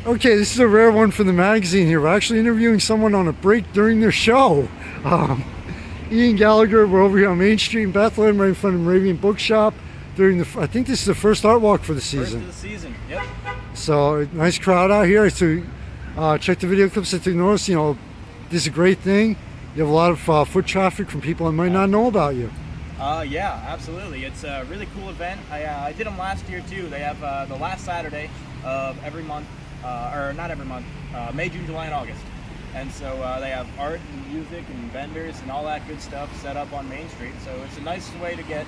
Okay, this is a rare one for the magazine here. We're actually interviewing someone on a break during their show. Ian Gallagher, we're over here on Main Street in Bethlehem, right in front of Moravian Bookshop. I think this is the first art walk for the season. First of the season, yep. So, nice crowd out here. So, check the video clips that you notice. You know, this is a great thing. You have a lot of foot traffic from people that might not know about you. Yeah, absolutely. It's a really cool event. I did them last year too. They have the last Saturday of every month, or not every month, May, June, July, and August. And so they have art and music and vendors and all that good stuff set up on Main Street. So it's a nice way to get,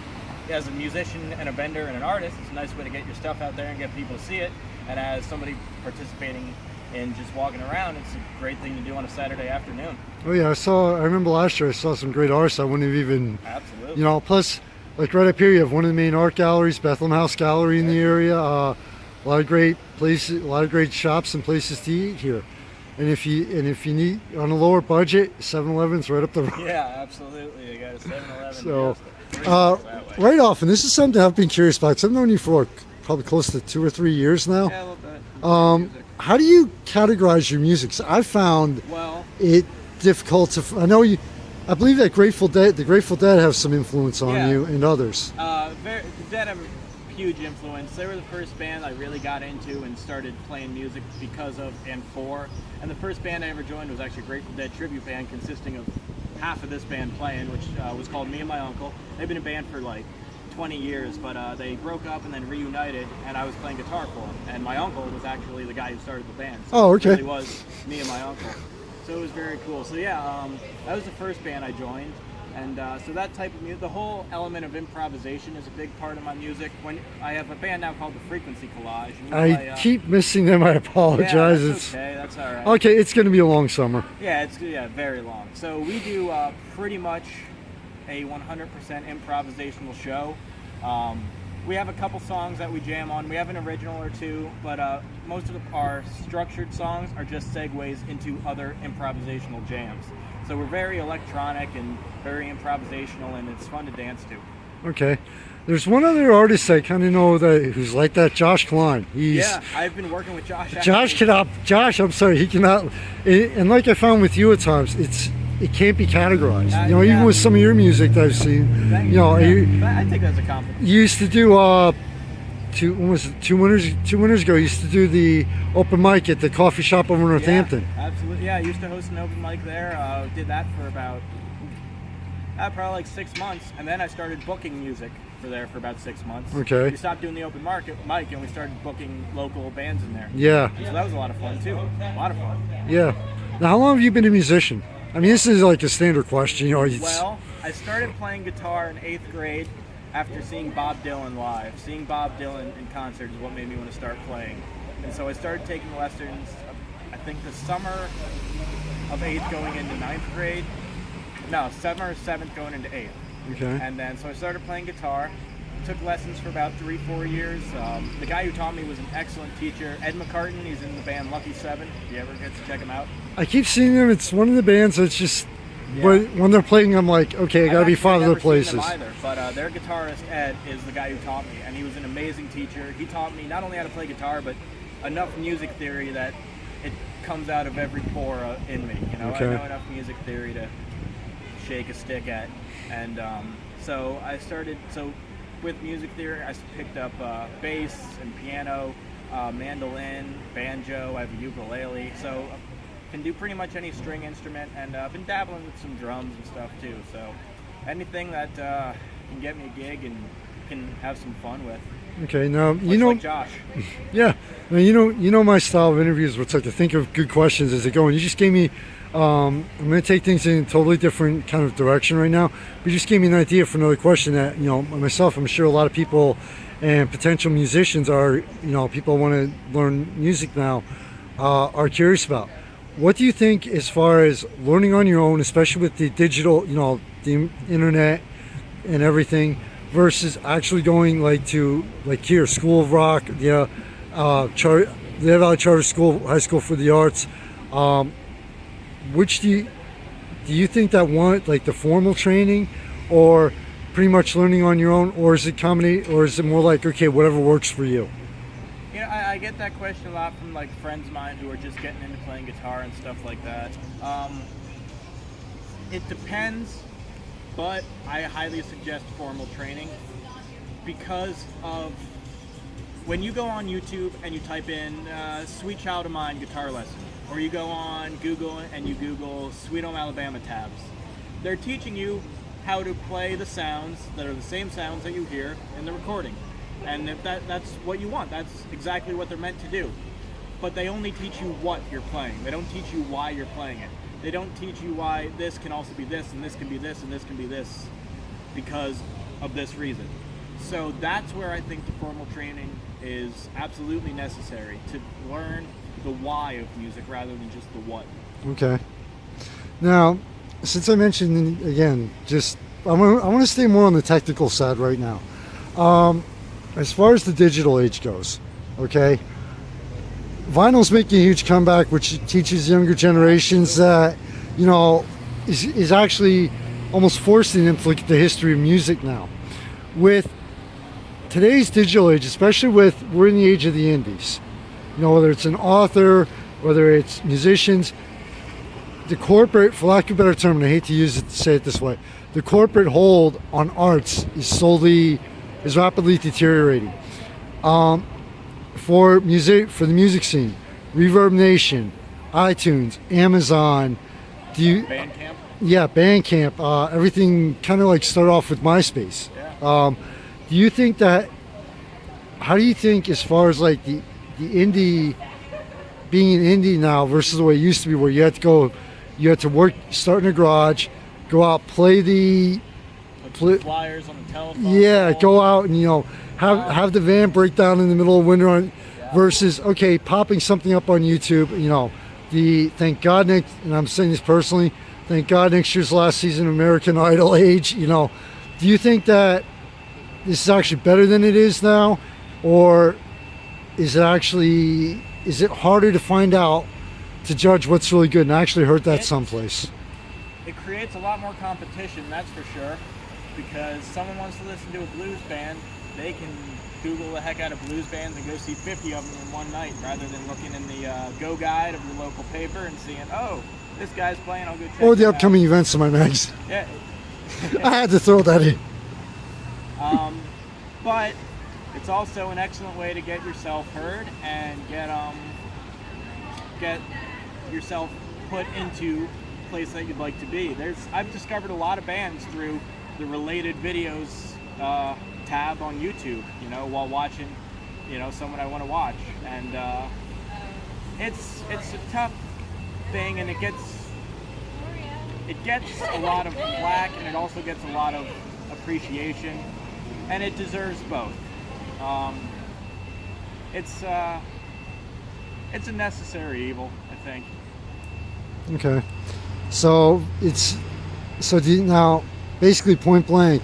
as a musician and a vendor and an artist, it's a nice way to get your stuff out there and get people to see it. And as somebody participating in just walking around, it's a great thing to do on a Saturday afternoon. Oh yeah, I remember last year I saw some great artists I wouldn't have even, absolutely. You know, plus like right up here you have one of the main art galleries, Bethlehem House Gallery in the area. A lot of great places, a lot of great shops and places to eat here. And if you need on a lower budget, 7-Eleven's right up the road. Yeah, absolutely. You got a 7-Eleven. So, right off, and this is something I've been curious about, because I've known you for probably close to 2 or 3 years now. Yeah, a little bit. How do you categorize your music? So I found it difficult to. I believe that the Grateful Dead have some influence on you and others. The Dead have a huge influence. They were the first band I really got into and started playing music because of and for. And the first band I ever joined was actually a Grateful Dead tribute band consisting of half of this band playing, which was called Me and My Uncle. They've been a band for like 20 years, but they broke up and then reunited, and I was playing guitar for them. And my uncle was actually the guy who started the band. So okay. It really was me and my uncle. So it was very cool. So yeah, that was the first band I joined. And so that type of music, the whole element of improvisation is a big part of my music. When I have a band now called the Frequency Collage. I keep missing them. I apologize. Yeah, that's okay. That's all right. Okay, it's going to be a long summer. Yeah, it's very long. So we do pretty much a 100% improvisational show. We have a couple songs that we jam on. We have an original or two, but most of our structured songs are just segues into other improvisational jams. So we're very electronic and very improvisational, and it's fun to dance to. Okay. There's one other artist I kind of know who's like that, Josh Klein. I've been working with Josh. Josh, I'm sorry, he cannot, and like I found with you at times, it can't be categorized. Even with some of your music that I've seen, I take that as a compliment. You used to do, two winters ago, you used to do the open mic at the coffee shop over in Northampton. Yeah, absolutely. Yeah, I used to host an open mic there. Did that for about, probably like 6 months, and then I started booking music there for about 6 months. Okay. We stopped doing the open mic, and we started booking local bands in there. Yeah. So that was a lot of fun too. A lot of fun. Yeah. Now, how long have you been a musician? I mean, this is like a standard question. Well, I started playing guitar in 8th grade after seeing Bob Dylan live. Seeing Bob Dylan in concert is what made me want to start playing. And so I started taking lessons, I think the summer of 8th going into 9th grade. No, summer of 7th going into 8th. Okay. And then, so I started playing guitar. Took lessons for about 3-4 years. The guy who taught me was an excellent teacher, Ed McCartan. He's in the band Lucky 7. If you ever get to check him out. I keep seeing them. It's one of the bands that's just, when they're playing, I'm like, okay, I gotta be 5 other places. Either, but their guitarist, Ed, is the guy who taught me, and he was an amazing teacher. He taught me not only how to play guitar, but enough music theory that it comes out of every pore in me. I know enough music theory to shake a stick at. And so I started, with music theory, I picked up bass and piano, mandolin, banjo. I have a ukulele, so I can do pretty much any string instrument, and I've been dabbling with some drums and stuff too. So anything that can get me a gig and can have some fun with. Okay, now like Josh. Yeah, now, you know my style of interviews. What's like to think of good questions as they go, and you just gave me. I'm going to take things in a totally different kind of direction right now. But you just gave me an idea for another question that, myself, I'm sure a lot of people and potential musicians are, people want to learn music now, are curious about. What do you think as far as learning on your own, especially with the digital, the internet and everything, versus actually going to here, School of Rock, the Lehigh Valley Charter School, High School for the Arts, which do you think that the formal training, or pretty much learning on your own, or is it or is it more like, okay, whatever works for you? I I get that question a lot from like friends of mine who are just getting into playing guitar and stuff like that. It depends, but I highly suggest formal training because of when you go on YouTube and you type in Sweet Child of Mine guitar lesson, or you go on Google and you Google Sweet Home Alabama tabs, they're teaching you how to play the sounds that are the same sounds that you hear in the recording. And if that's what you want, that's exactly what they're meant to do. But they only teach you what you're playing. They don't teach you why you're playing it. They don't teach you why this can also be this, and this can be this, and this can be this, because of this reason. So that's where I think the formal training is absolutely necessary, to learn the why of music rather than just the what. Okay. Now, since I mentioned, again, just I want to stay more on the technical side right now. As far as the digital age goes, okay, vinyl's making a huge comeback, which teaches younger generations that, you know, is actually almost forcing them to look at the history of music now. With today's digital age, especially we're in the age of the indies, you know, whether it's an author, whether it's musicians, the corporate, for lack of a better term, and I hate to use it to say it this way, the corporate hold on arts is rapidly deteriorating. For the music scene, Reverb Nation, iTunes, Amazon, Bandcamp? Yeah, Bandcamp. Everything kind of like started off with MySpace. Yeah. Do you think that? How do you think, as far as like the indie, being an indie now versus the way it used to be, where you had to work, start in a garage, go out, play flyers on the telephone. Yeah, go out and, you know, have the van break down in the middle of winter versus, okay, popping something up on YouTube, you know, thank God, Nick, and I'm saying this personally, thank God next year's last season of American Idol age, you know. Do you think that this is actually better than it is now, or is it harder to find out, to judge what's really good? And I actually heard that someplace. It creates a lot more competition, that's for sure, because someone wants to listen to a blues band, they can Google the heck out of blues bands and go see 50 of them in one night, rather than looking in the Go Guide of the local paper and seeing, oh, this guy's playing, I'll go check Or the it out. upcoming events in my magazine. Yeah. I had to throw that in. But it's also an excellent way to get yourself heard and get yourself put into a place that you'd like to be. I've discovered a lot of bands through the related videos tab on YouTube, you know, while watching, you know, someone I want to watch. And it's a tough thing, and it gets a lot of flack, and it also gets a lot of appreciation, and it deserves both. It's a necessary evil, I think. Okay, so now, basically, point blank,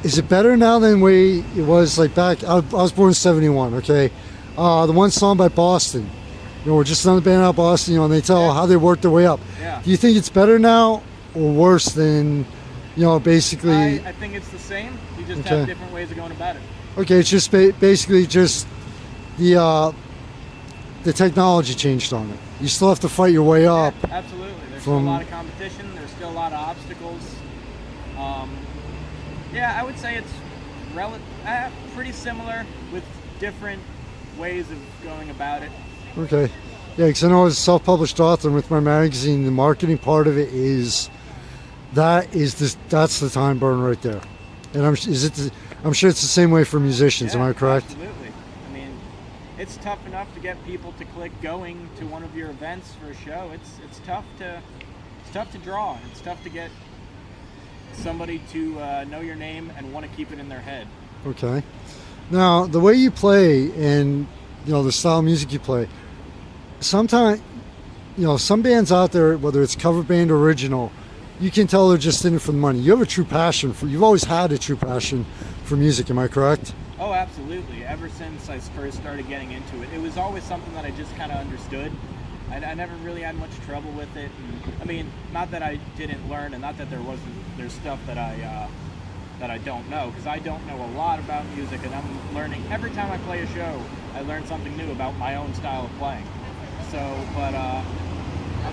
is it better now than the way it was like back? I was born in '71. Okay, the one song by Boston, you know, we're just another band out of Boston, you know, and they tell how they worked their way up. Yeah. Do you think it's better now or worse than, you know, basically? I think it's the same. You just have different ways of going about it. Okay, it's just basically just the technology changed on it. You still have to fight your way up. Yeah, absolutely. There's still a lot of competition. There's still a lot of obstacles. Yeah, I would say it's pretty similar with different ways of going about it. Okay. Yeah, because I know as a self-published author, and with my magazine, the marketing part of it that's the time burn right there. And I'm sure it's the same way for musicians. Yeah, am I correct? Absolutely. I mean, it's tough enough to get people to click going to one of your events for a show. It's tough to draw. It's tough to get somebody to know your name and want to keep it in their head. Okay. Now, the way you play and, you know, the style of music you play, sometimes, you know, some bands out there, whether it's cover band or original, you can tell they're just in it for the money. You have a true passion you've always had a true passion for music, am I correct? Oh, absolutely. Ever since I first started getting into it, it was always something that I just kind of understood. I never really had much trouble with it. And, I mean, not that I didn't learn, and not that there's stuff that I that I don't know, because I don't know a lot about music, and I'm learning every time I play a show. I learn something new about my own style of playing. So, but I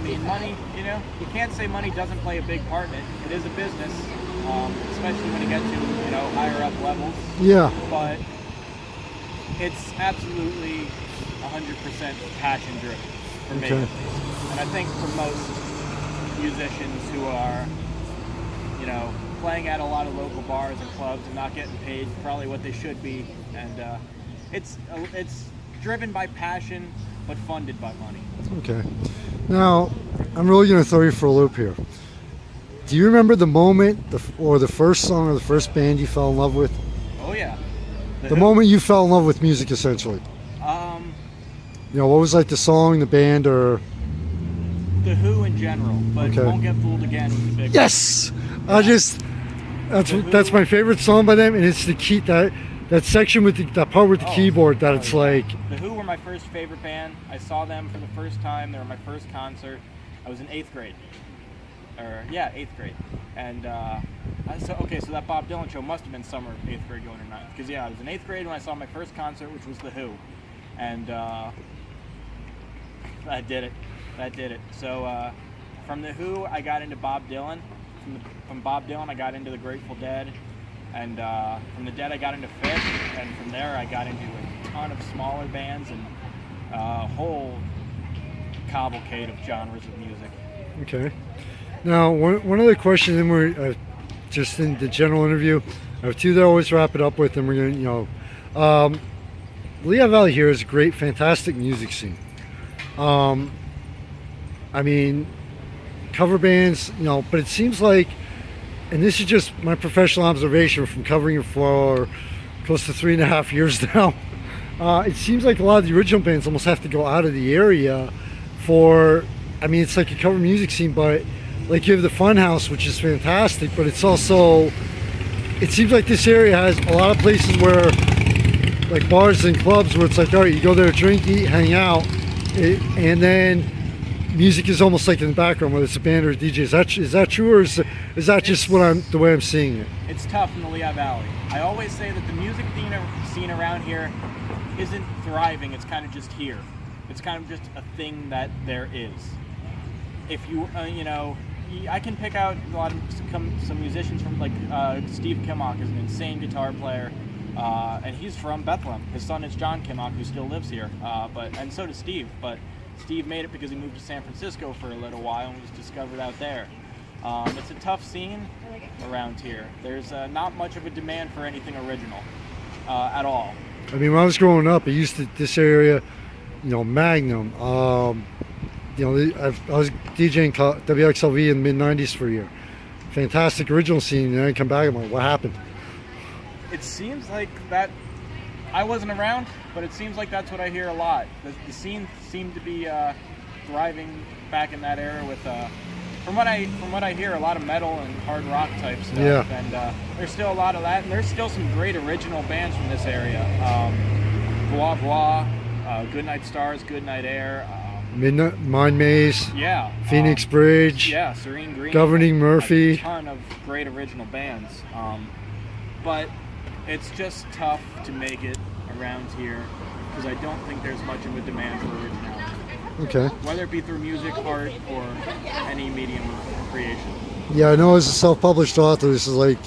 mean, money, you know, you can't say money doesn't play a big part in it. It is a business, especially when you get to, you know, higher up levels. Yeah. But it's absolutely 100% passion driven for me, at least. And I think for most musicians who are, you know, playing at a lot of local bars and clubs and not getting paid probably what they should be, and it's driven by passion but funded by money. Okay. Now, I'm really going to throw you for a loop here. Do you remember the moment, or the first song or the first band you fell in love with? Oh yeah. The moment you fell in love with music, essentially. You know, what was like the song, the band, or? The Who in general, but Won't Get Fooled Again was the big Yes! one. That's my favorite song by them, and it's the key, that section with that part with the keyboard that it's like. The Who were my first favorite band. I saw them for the first time. They were my first concert. I was in 8th grade. 8th grade. And so that Bob Dylan show must have been summer of 8th grade going to 9th. Because I was in 8th grade when I saw my first concert, which was The Who. And that did it. So from The Who, I got into Bob Dylan. From Bob Dylan, I got into the Grateful Dead. And from the Dead, I got into Phish. And from there, I got into a ton of smaller bands and a whole cavalcade of genres of music. Okay. Now, one other question, then we're just in the general interview. I have two that I always wrap it up with, and we're going to, you know, Lehigh Valley here is a great, fantastic music scene. I mean, cover bands, you know, but it seems like, and this is just my professional observation from covering it for close to 3.5 years now, it seems like a lot of the original bands almost have to go out of the area for, I mean, it's like a cover music scene, but like you have the Funhouse, which is fantastic, but it's also, it seems like this area has a lot of places where, like bars and clubs, where it's like, all right, you go there, drink, eat, hang out, and then music is almost like in the background, whether it's a band or a DJ. Is that true, or is that just the way I'm seeing it? It's tough in the Lehigh Valley. I always say that the music scene around here isn't thriving. It's kind of just here. It's kind of just a thing that there is. If you, you know, I can pick out a lot of some musicians from, like Steve Kimmock is an insane guitar player, and he's from Bethlehem. His son is John Kimmock, who still lives here, and so does Steve. But Steve made it because he moved to San Francisco for a little while and was discovered out there. It's a tough scene around here. There's not much of a demand for anything original at all. I mean, when I was growing up, this area, you know, Magnum. You know, I was DJing WXLV in the mid-'90s for a year. Fantastic original scene, and then I come back and I'm like, what happened? It seems like that, I wasn't around, but it seems like that's what I hear a lot. The scene seemed to be thriving back in that era with, from what I hear, a lot of metal and hard rock type stuff. Yeah. And there's still a lot of that, and there's still some great original bands from this area. Voix Voix, Goodnight Stars, Goodnight Air. Midnight, Mind Maze, yeah, Phoenix Bridge, yeah, Serene Green, Governing Murphy, a ton of great original bands, but it's just tough to make it around here because I don't think there's much of a demand for originality. Okay. Whether it be through music, art, or any medium of creation. Yeah, I know as a self-published author, this is like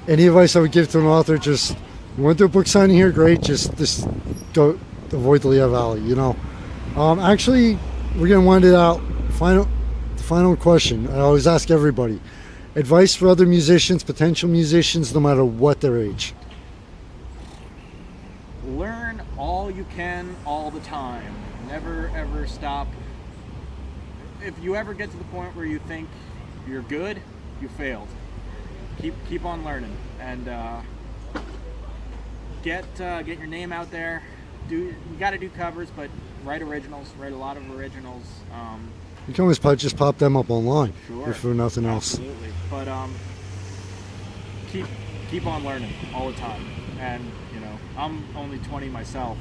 any advice I would give to an author. Just you went to a book signing here, great. Just go avoid the Lehigh Valley, you know. Actually, we're gonna wind it out. Final question. I always ask everybody: advice for other musicians, potential musicians, no matter what their age. Learn all you can all the time. Never ever stop. If you ever get to the point where you think you're good, you failed. Keep on learning and get your name out there. You got to do covers, but write originals. Write a lot of originals. You can always just pop them up online, sure, if for nothing else. Absolutely. But keep on learning all the time. And you know, I'm only 20 myself,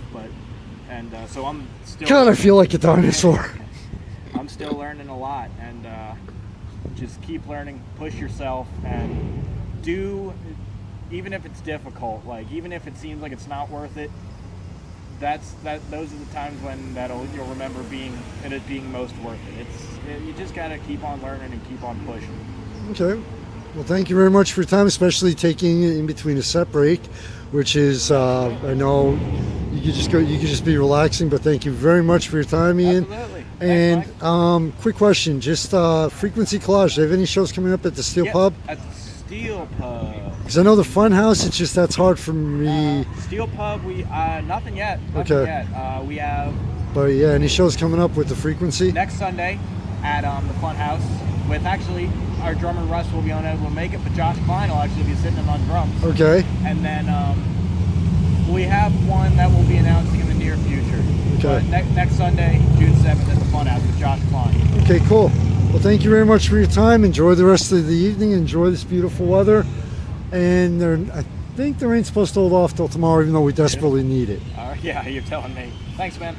so I'm still. God, I feel like a dinosaur. I'm still learning a lot, and just keep learning. Push yourself, and even if it's difficult, like even if it seems like it's not worth it, those are the times when you'll remember it being most worth it. You just gotta keep on learning and keep on pushing. Okay. Well, thank you very much for your time, especially taking it in between a set break, which is I know you could just be relaxing, but thank you very much for your time, Ian. Absolutely. And Thanks, quick question, just Frequency Collage. Do you have any shows coming up at the Steel Pub? At the Steel Pub. Because I know the Fun House, it's just that's hard for me. Steel Pub, we nothing yet. Okay. We have. But yeah, any shows coming up with the Frequency? Next Sunday at the Fun House with actually our drummer Russ will be unable to make it, but Josh Klein will actually be sitting in on drums. Okay. And then we have one that we'll be announcing in the near future. Okay. But next Sunday, June 7th at the Fun House with Josh Klein. Okay, cool. Well, thank you very much for your time. Enjoy the rest of the evening. Enjoy this beautiful weather. And I think the rain's supposed to hold off till tomorrow, even though we desperately need it. Yeah, you're telling me. Thanks, man.